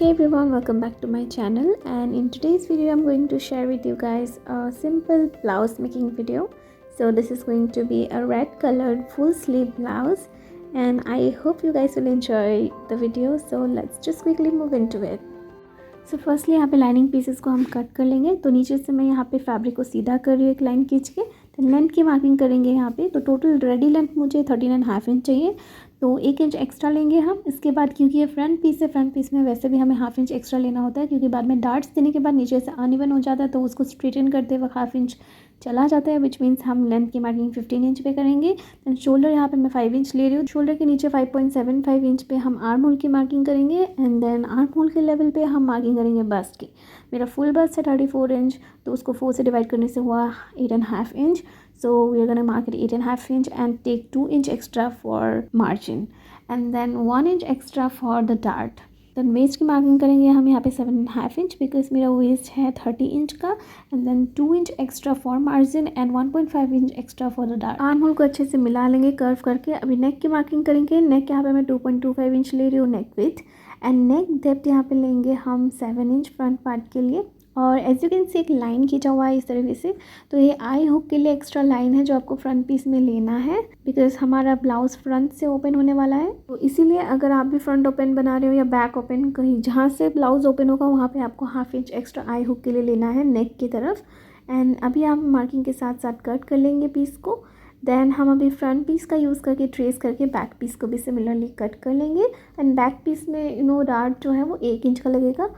Hey everyone, welcome back to my channel, and in today's video I'm going to share with you guys a simple blouse making video. So this is going to be a red colored full sleeve blouse and I hope you guys will enjoy the video. So let's just quickly move into it. So firstly यहाँ पे lining pieces को हम cut कर लेंगे। तो नीचे से मैं यहाँ पे फैब्रिक को सीधा कर रही हूँ एक लाइन खींच के। तो लेंथ की मार्किंग करेंगे यहाँ पे। तो टोटल रेडी लेंथ मुझे 13.5 इंच चाहिए, तो 1 इंच एक्स्ट्रा लेंगे हम। इसके बाद क्योंकि ये फ्रंट पीस है, फ्रंट पीस में वैसे भी हमें हाफ इंच एक्स्ट्रा लेना होता है, क्योंकि बाद में डार्ट्स देने के बाद नीचे से अनइवन हो जाता है, तो उसको स्ट्रेटन करते वक्त हाफ इंच चला जाता है, विच मीन्स हम लेंथ की मार्किंग 15 इंच पे करेंगे। दैन शोल्डर यहाँ पे मैं 5 इंच ले रही हूँ। शोल्डर के नीचे 5.75 इंच पे हम आर्म होल की मार्किंग करेंगे एंड देन आर्म होल के लेवल पे हम मार्किंग करेंगे बस्ट की। मेरा फुल बस्ट है 34 इंच, तो उसको 4 से डिवाइड करने से हुआ 8.5 inch. So we are going to mark it 8.5 inch and take 2 inch extra for margin and then 1 inch extra for the dart. then waist की मार्किंग करेंगे हम यहाँ पे 7.5 इंच, बिकॉज मेरा वेस्ट है 30 इंच का, and then 2 inch extra for margin and 1.5 inch extra for the dart. Arm hole को अच्छे से मिला लेंगे कर्व करके। अभी नेक की मार्किंग करेंगे। नेक यहाँ पे मैं 2.25 इंच ले रही हूँ नेक विथ, एंड नेक डेप्थ यहाँ पे लेंगे हम 7 इंच फ्रंट पार्ट के लिए। और एज यू कैन सी एक लाइन खींचा हुआ है इस तरीके से। तो ये आई हुक के लिए एक्स्ट्रा लाइन है जो आपको फ्रंट पीस में लेना है, बिकॉज हमारा ब्लाउज फ्रंट से ओपन होने वाला है। तो इसीलिए अगर आप भी फ्रंट ओपन बना रहे हो या बैक ओपन, कहीं जहाँ से ब्लाउज ओपन होगा वहाँ पे आपको हाफ इंच एक्स्ट्रा आई हुक के लिए लेना है नेक की तरफ। एंड अभी हम मार्किंग के साथ साथ कट कर लेंगे पीस को। देन हम अभी फ्रंट पीस का यूज़ करके ट्रेस करके बैक पीस को भी सिमिलरली कट कर लेंगे। एंड बैक पीस में डार्ट जो है वो 1 इंच का लगेगा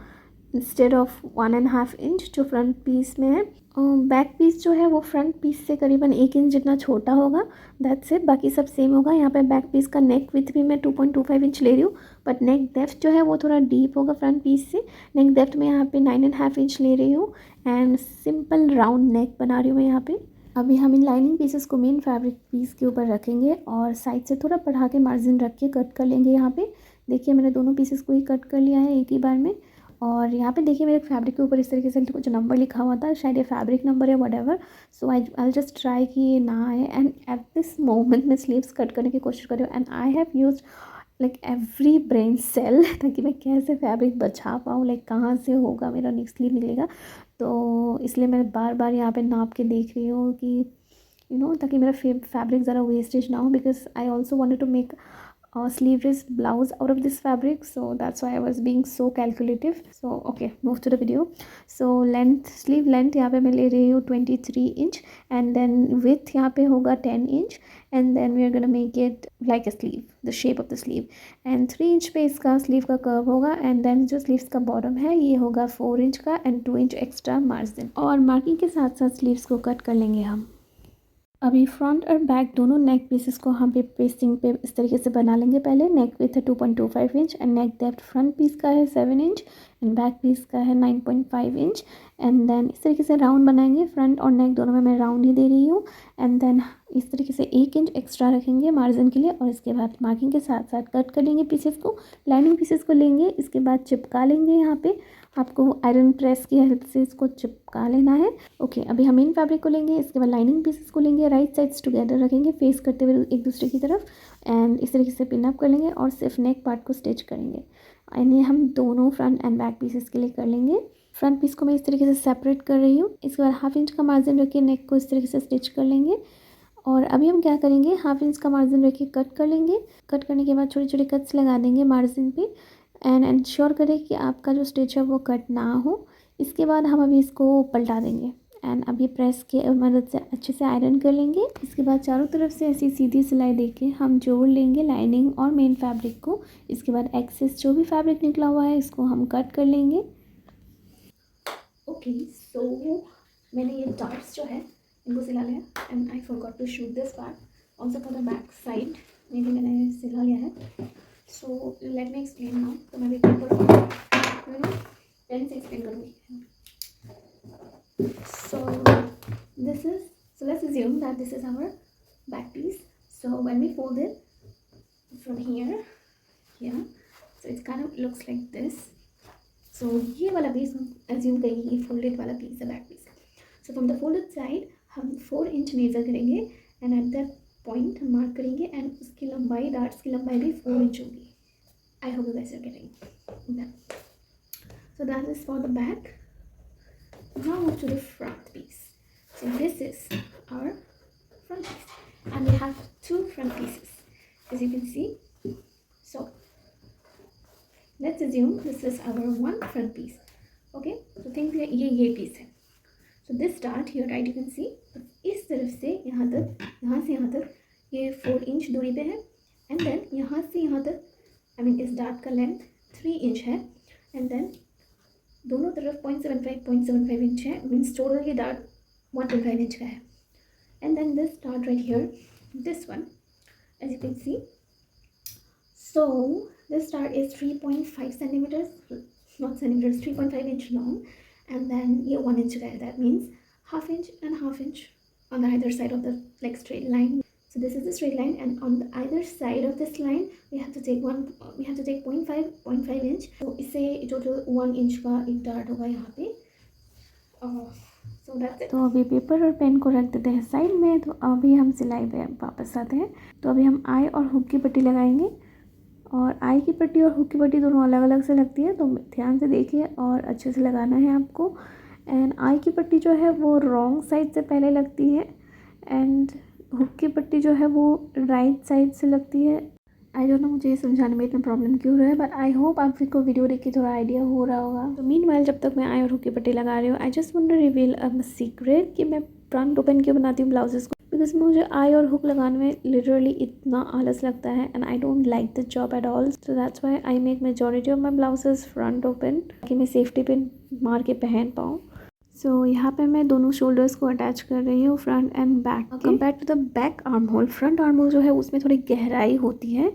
इंस्टेड ऑफ 1.5 इंच जो फ्रंट पीस में है। बैक पीस जो है वो फ्रंट पीस से करीबन 1 इंच जितना छोटा होगा, दैट्स इट। बाकी सब सेम होगा। यहाँ पे बैक पीस का नेक विथ भी मैं 2.25 इंच ले रही हूँ, बट नेक डेप्थ जो है वो थोड़ा डीप होगा फ्रंट पीस से। नेक डेप्थ में यहाँ पे 9.5 इंच ले रही हूँ एंड सिंपल राउंड नेक बना रही हूँ मैं यहाँ पे। अभी हम इन लाइनिंग पीसेस को मेन फैब्रिक पीस के ऊपर रखेंगे और साइड से थोड़ा बढ़ा के मार्जिन रख के कट कर लेंगे। यहाँ पे देखिए मैंने दोनों पीसेस को ही कट कर लिया है एक ही बार में। और यहाँ पे देखिए मेरे फैब्रिक के ऊपर इस तरीके से कुछ नंबर लिखा हुआ था, शायद ये फैब्रिक नंबर है whatever. So I just try कि ये ना आए। एंड एट दिस मोमेंट मैं स्लीव्स कट करने की कोशिश कर रही हूँ and I have used like every brain cell ताकि मैं कैसे फैब्रिक बचा पाऊँ, लाइक कहाँ से होगा मेरा नेक्स्ट स्लीव निकलेगा। तो इसलिए मैं बार बार यहाँ पे नाप के देख रही हूँ कि ताकि मेरा फैब्रिक ज़रा वेस्टेज ना हो, because I also wanted to make sleeveless blouse out of this fabric, so that's why I was being so calculative. So okay, move to the video. So length, sleeve length यहाँ पे मैं ले रही हूँ 23 inch and then width यहाँ पे होगा 10 inch and then we are gonna make it like a sleeve, the shape of the sleeve, and 3 inch पे इसका sleeve का curve होगा and then जो sleeves का bottom है ये होगा 4 इंच का and 2 इंच एक्स्ट्रा मार्जिन। और मार्किंग के साथ साथ sleeves को कट कर लेंगे हम। अभी फ्रंट और बैक दोनों नेक पीसेस को हम पे पेस्टिंग पे इस तरीके से बना लेंगे। पहले नेक विथ है 2.25 inch and neck depth front piece का है 7 इंच एंड बैक पीस का है 9.5 इंच। एंड देन इस तरीके से राउंड बनाएंगे। फ्रंट और नेक दोनों में मैं राउंड ही दे रही हूँ। एंड देन इस तरीके से 1 इंच एक्स्ट्रा रखेंगे मार्जिन के लिए और इसके बाद मार्किंग के साथ साथ कट कर लेंगे पीसेस को। लाइनिंग पीसेस को लेंगे, इसके बाद चिपका लेंगे। यहाँ पे आपको आयरन प्रेस की हेल्प से इसको चिपका लेना है। ओके, अभी हम इन फैब्रिक को लेंगे, इसके बाद लाइनिंग पीसेस को लेंगे, राइट साइड्स टुगेदर रखेंगे फेस करते हुए एक दूसरे की तरफ एंड इस तरीके से पिन अप कर लेंगे और सिर्फ नेक पार्ट को स्टिच करेंगे। एंड ये हम दोनों फ्रंट एंड बैक पीसेस के लिए कर लेंगे। फ्रंट पीस को मैं इस तरीके से सेपरेट कर रही हूँ। इसके बाद हाफ इंच का मार्जिन रख के नेक को इस तरीके से स्टिच कर लेंगे। और अभी हम क्या करेंगे, हाफ इंच का मार्जिन रख के कट कर लेंगे। कट करने के बाद छोटी छोटी कट्स लगा देंगे मार्जिन पे एंड इंश्योर करें कि आपका जो स्टिच है वो कट ना हो। इसके बाद हम अभी इसको पलटा देंगे एंड अभी प्रेस के मदद से अच्छे से आयरन कर लेंगे। इसके बाद चारों तरफ से ऐसी सीधी सिलाई देके हम जोड़ लेंगे लाइनिंग और मेन फैब्रिक को। इसके बाद एक्सेस जो भी फैब्रिक निकला हुआ है इसको हम कट कर लेंगे। ओके, सो मैंने ये डार्ट्स जो है इनको सिला लिया and I forgot to shoot this part also for the back side में भी मैंने सिला लिया है। So let me explain now. तो मैं भी पेन से एक्सप्लेन करूँगी। So let's assume that this is our back piece. So when we fold it from here, so it kind of looks like this. So ये वाला piece assume करिए ये folded वाला piece है back piece। So from the folded side हम 4 inch measure करेंगे and at that point हम mark करेंगे एंड उसकी लंबाई, डार्ट्स की लंबाई भी 4 इंच होगी। I hope you guys are getting that. So that is for the back. Now move to the front piece. So this is our front piece, and we have two front pieces, as you can see. So let's assume this is our one front piece. Okay, so think ये piece है. So this start here, right, you can see इस तरफ से यहाँ तक, यहाँ से यहाँ तक ये 4 इंच दूरी पे है, एंड देन यहाँ से यहाँ तक I mean इस डार्ट का लेंथ 3 इंच है, एंड देन दोनों तरफ 0.75 इंच है, मीन्स टोटल ये डार्ट 1.5 इंच का है. And then this dart right here, this one, as you can see. So this dart is 3.5 centimeters, not centimeters, 3.5 inch long, and then ये 1 inch का है. That means half inch and half inch on the either side of the like straight line. So this is the straight line, and on the either side of this line we have to take 0.5 inch. तो इससे total 1 inch का एक dart होगा यहाँ पे. So that's it. तो अभी paper और पेन को रख देते हैं साइड में. तो अभी हम सिलाई पे वापस आते हैं. तो अभी हम आई और हुक की पट्टी लगाएंगे, और आई की पट्टी और हुक की पट्टी दोनों अलग अलग से लगती है, तो ध्यान से देखिए और अच्छे से लगाना है आपको. एंड आई की पट्टी जो है वो रॉन्ग साइड से पहले लगती है, एंड हुक की पट्टी जो है वो राइट साइड से लगती है. आई डोंट नो मुझे ये समझाने में इतना प्रॉब्लम क्यों रहा है, बट आई होप आपको वीडियो देख के थोड़ा आइडिया हो रहा होगा. तो मीनवाइल जब तक मैं आई और हुक की पट्टी लगा रही हूँ, I just want to reveal a secret कि मैं फ्रंट ओपन क्यों बनाती हूँ ब्लाउजेस को. बिकॉज मुझे आई और हुक लगाने में लिटरली इतना आलस लगता है, and I don't like the job at all. So that's why I make majority of my blouses front open, कि मैं सेफ्टी पिन मार के पहन पाऊँ. सो यहाँ पे मैं दोनों शोल्डर्स को अटैच कर रही हूँ, front and back. Compare to the back arm hole, front arm hole जो है उसमें थोड़ी गहराई होती है,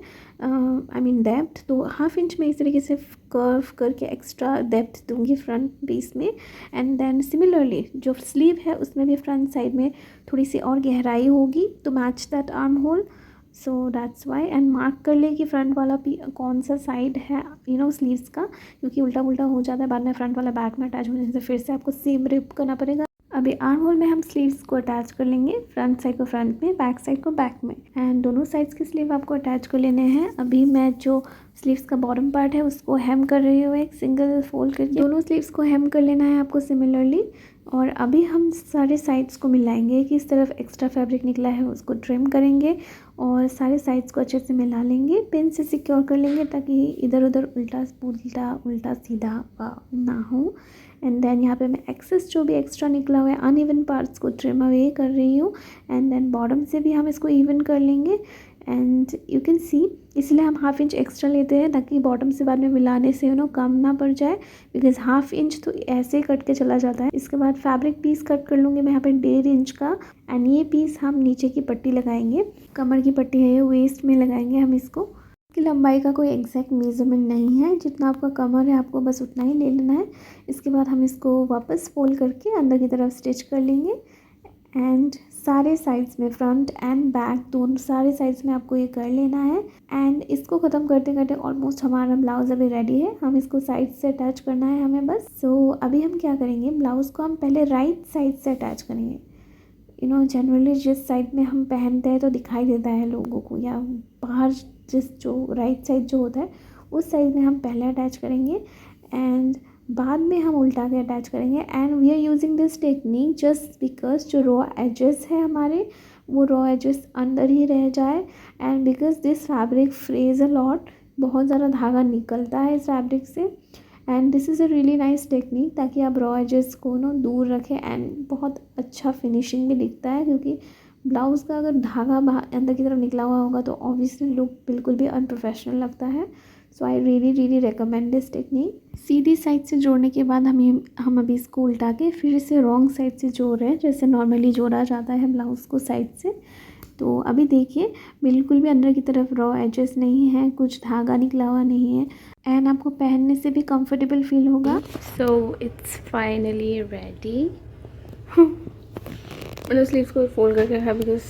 आई मीन डेप्थ. तो हाफ इंच में इस तरीके से कर्व करके एक्स्ट्रा डेप्थ दूंगी फ्रंट पीस में. एंड देन सिमिलरली जो स्लीव है उसमें भी फ्रंट साइड में थोड़ी सी और गहराई होगी to match that arm hole. So that's why. And mark कर ले कि फ्रंट वाला कौन सा साइड है स्लीव्स का, क्योंकि उल्टा उल्टा हो जाता है बाद में फ्रंट वाला बैक में अटैच होने से फिर से आपको सेम रिप करना पड़ेगा. अभी आर्म होल में हम स्लीव्स को अटैच कर लेंगे, फ्रंट साइड को फ्रंट में, बैक साइड को बैक में, एंड दोनों साइड्स के स्लीव आपको अटैच कर लेने हैं. अभी मैं जो स्लीव्स का बॉटम पार्ट है उसको हेम कर रही हूँ, एक सिंगल फोल्ड करके. दोनों स्लीव्स को हेम कर लेना है आपको सिमिलरली. और अभी हम सारे साइड्स को मिलाएंगे कि इस तरफ एक्स्ट्रा फैब्रिक निकला है उसको ट्रिम करेंगे, और सारे साइड्स को अच्छे से मिला लेंगे, पिन से सिक्योर कर लेंगे ताकि इधर उधर उल्टा सीधा ना हो. एंड देन यहाँ पे मैं एक्सेस जो भी एक्स्ट्रा निकला हुआ है अनइवन पार्ट्स को ट्रिम अवे कर रही हूँ. एंड देन बॉटम से भी हम इसको इवन कर लेंगे. एंड यू कैन सी, इसलिए हम हाफ इंच एक्स्ट्रा लेते हैं ताकि बॉटम से बाद में मिलाने से कम ना पड़ जाए, बिकॉज हाफ इंच तो ऐसे ही कट के चला जाता है. इसके बाद फैब्रिक पीस कट कर लूँगी मैं यहाँ पे 1.5 इंच का. एंड ये पीस हम नीचे की पट्टी लगाएंगे, कमर की पट्टी है ये, वेस्ट में लगाएंगे हम इसको. की लंबाई का कोई एग्जैक्ट मेजरमेंट नहीं है, जितना आपका कमर है आपको बस उतना ही ले लेना है. इसके बाद हम इसको वापस फोल्ड करके अंदर की तरफ स्टिच कर लेंगे. एंड सारे साइड्स में, फ्रंट एंड बैक दोनों सारे साइड्स में आपको ये कर लेना है. एंड इसको ख़त्म करते करते ऑलमोस्ट हमारा ब्लाउज़ अभी रेडी है. हम इसको साइड से अटैच करना है हमें बस. सो अभी हम क्या करेंगे, ब्लाउज़ को हम पहले राइट साइड से अटैच करेंगे. जनरली जिस साइड में हम पहनते हैं तो दिखाई देता है लोगों को, या बाहर जो राइट साइड जो होता है उस साइड में हम पहले अटैच करेंगे, एंड बाद में हम उल्टा के अटैच करेंगे. And we are using this technique just because जो रॉ एजेस है हमारे, वो रॉ एजेस अंदर ही रह जाए. And because this fabric frays a lot, बहुत ज़्यादा धागा निकलता है इस फैब्रिक से. And this is a really nice technique, ताकि आप रॉ एजेस को दूर रखें. एंड बहुत अच्छा फिनिशिंग भी दिखता है, क्योंकि ब्लाउज़ का अगर धागा अंदर की तरफ निकला हुआ होगा तो ऑब्वियसली लुक बिल्कुल भी अनप्रोफेशनल लगता है. So I really recommend this technique. सीधी साइड से जोड़ने के बाद हम अभी इसको उल्टा के फिर से रॉन्ग साइड से जोड़ रहे हैं, जैसे नॉर्मली जोड़ा जाता है ब्लाउज़ को साइड से. तो अभी देखिए बिल्कुल भी अंदर की तरफ रॉ एजेस नहीं है, कुछ धागा निकला हुआ नहीं है, एंड आपको पहनने से भी कंफर्टेबल फील होगा. So it's finally ready. मैंने स्लीव्स को फोल्ड करके रखा बिकॉज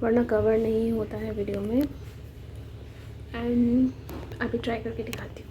वरना कवर नहीं होता है वीडियो में. एंड अभी ट्राई करके दिखाती हूँ.